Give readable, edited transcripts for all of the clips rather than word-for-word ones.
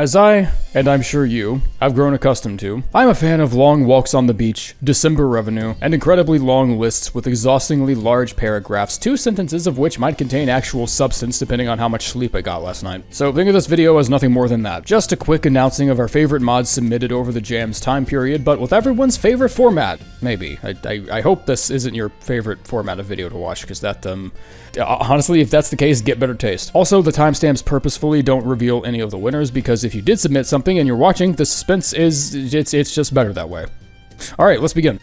As I, and I'm sure you, have grown accustomed to, I'm a fan of long walks on the beach, December revenue, and incredibly long lists with exhaustingly large paragraphs, 2 sentences of which might contain actual substance depending on how much sleep I got last night. So think of this video as nothing more than that. Just a quick announcing of our favorite mods submitted over the Jam's time period, but with everyone's favorite format. Maybe. I hope this isn't your favorite format of video to watch, because that, honestly, if that's the case, get better taste. Also, the timestamps purposefully don't reveal any of the winners, because if you did submit something and you're watching, the suspense is, it's just better that way. Alright, let's begin.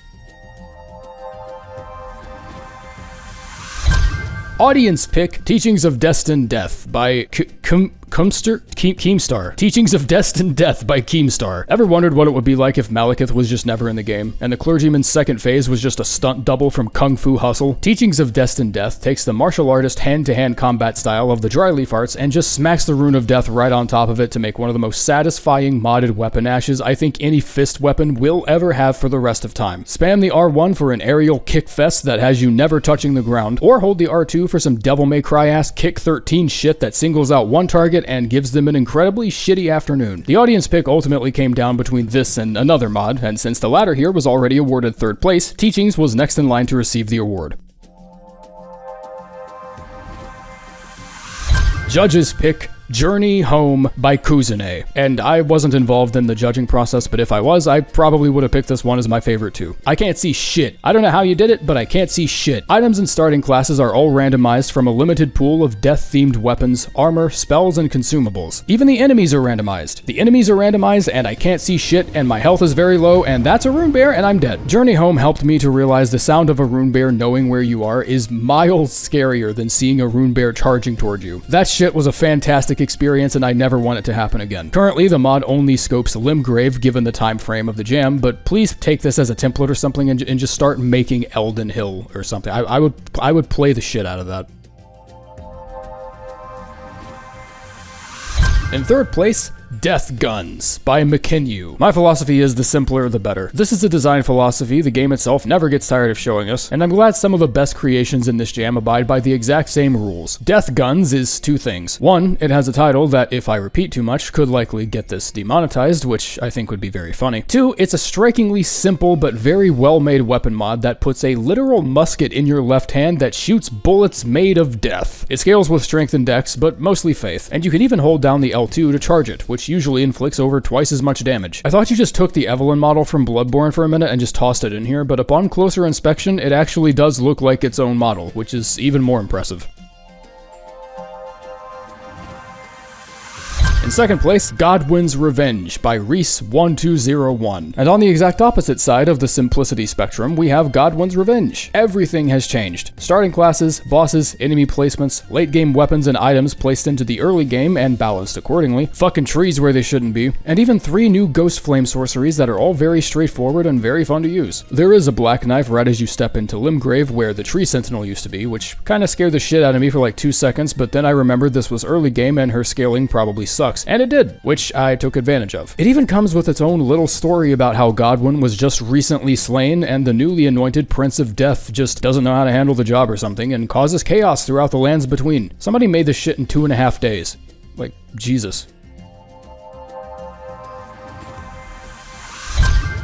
Audience pick, Teachings of Destined Death by Keemstar. Teachings of Destined Death by Keemstar. Ever wondered what it would be like if Malekith was just never in the game, and the clergyman's second phase was just a stunt double from Kung Fu Hustle? Teachings of Destined Death takes the martial artist hand-to-hand combat style of the Dryleaf Arts and just smacks the Rune of Death right on top of it to make one of the most satisfying modded weapon ashes I think any fist weapon will ever have for the rest of time. Spam the R1 for an aerial kick fest that has you never touching the ground, or hold the R2 for some Devil May Cry ass kick 13 shit that singles out one target and gives them an incredibly shitty afternoon. The audience pick ultimately came down between this and another mod, and since the latter here was already awarded 3rd place, Teachings was next in line to receive the award. Judges pick, Journey Home by Kuzune. And I wasn't involved in the judging process, but if I was, I probably would have picked this one as my favorite too. I can't see shit. I don't know how you did it, but I can't see shit. Items and starting classes are all randomized from a limited pool of death-themed weapons, armor, spells, and consumables. Even the enemies are randomized. The enemies are randomized, and I can't see shit, and my health is very low, and that's a rune bear, and I'm dead. Journey Home helped me to realize the sound of a rune bear knowing where you are is miles scarier than seeing a rune bear charging toward you. That shit was a fantastic experience, and I never want it to happen again. Currently, the mod only scopes Limgrave given the time frame of the jam, but please take this as a template or something and just start making Elden Hill or something. I would play the shit out of that. In 3rd place, Death Guns by McKinyu. My philosophy is the simpler the better. This is a design philosophy the game itself never gets tired of showing us, and I'm glad some of the best creations in this jam abide by the exact same rules. Death Guns is 2 things. 1, it has a title that, if I repeat too much, could likely get this demonetized, which I think would be very funny. 2, it's a strikingly simple but very well-made weapon mod that puts a literal musket in your left hand that shoots bullets made of death. It scales with strength and dex, but mostly faith, and you can even hold down the L2 to charge it, which usually inflicts over twice as much damage. I thought you just took the Evelyn model from Bloodborne for a minute and just tossed it in here, but upon closer inspection, it actually does look like its own model, which is even more impressive. In 2nd place, Godwin's Revenge by Reese1201. And on the exact opposite side of the simplicity spectrum, we have Godwin's Revenge. Everything has changed. Starting classes, bosses, enemy placements, late game weapons and items placed into the early game and balanced accordingly, fucking trees where they shouldn't be, and even 3 new Ghost Flame sorceries that are all very straightforward and very fun to use. There is a black knife right as you step into Limgrave where the tree sentinel used to be, which kinda scared the shit out of me for like 2 seconds, but then I remembered this was early game and her scaling probably sucks. And it did, which I took advantage of. It even comes with its own little story about how Godwin was just recently slain and the newly anointed Prince of Death just doesn't know how to handle the job or something and causes chaos throughout the lands between. Somebody made this shit in 2.5 days. Like, Jesus.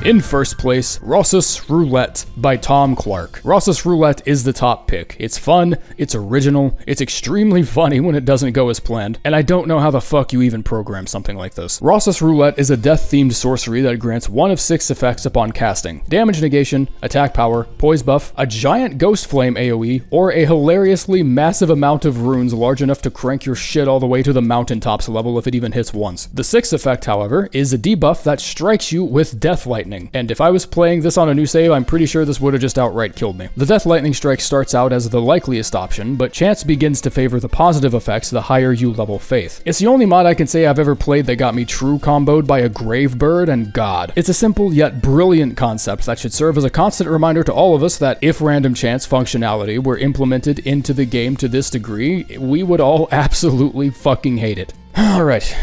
In 1st place, Rossus Roulette by Tom Clark. Rossus Roulette is the top pick. It's fun, it's original, it's extremely funny when it doesn't go as planned, and I don't know how the fuck you even program something like this. Rossus Roulette is a death-themed sorcery that grants 1 of 6 effects upon casting: damage negation, attack power, poise buff, a giant ghost flame AoE, or a hilariously massive amount of runes large enough to crank your shit all the way to the mountaintops level if it even hits once. The 6th effect, however, is a debuff that strikes you with Death Lightning. And if I was playing this on a new save, I'm pretty sure this would have just outright killed me. The Death Lightning Strike starts out as the likeliest option, but chance begins to favor the positive effects the higher you level faith. It's the only mod I can say I've ever played that got me true comboed by a grave bird and God. It's a simple yet brilliant concept that should serve as a constant reminder to all of us that if random chance functionality were implemented into the game to this degree, we would all absolutely fucking hate it. Alright.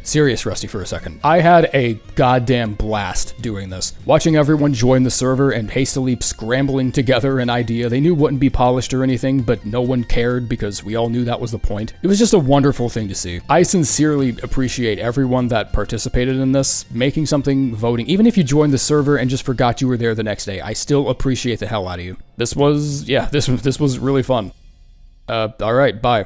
Serious Rusty for a second. I had a goddamn blast doing this. Watching everyone join the server and hastily scrambling together an idea they knew wouldn't be polished or anything, but no one cared because we all knew that was the point. It was just a wonderful thing to see. I sincerely appreciate everyone that participated in this, making something, voting. Even if you joined the server and just forgot you were there the next day, I still appreciate the hell out of you. This was really fun. Alright, bye.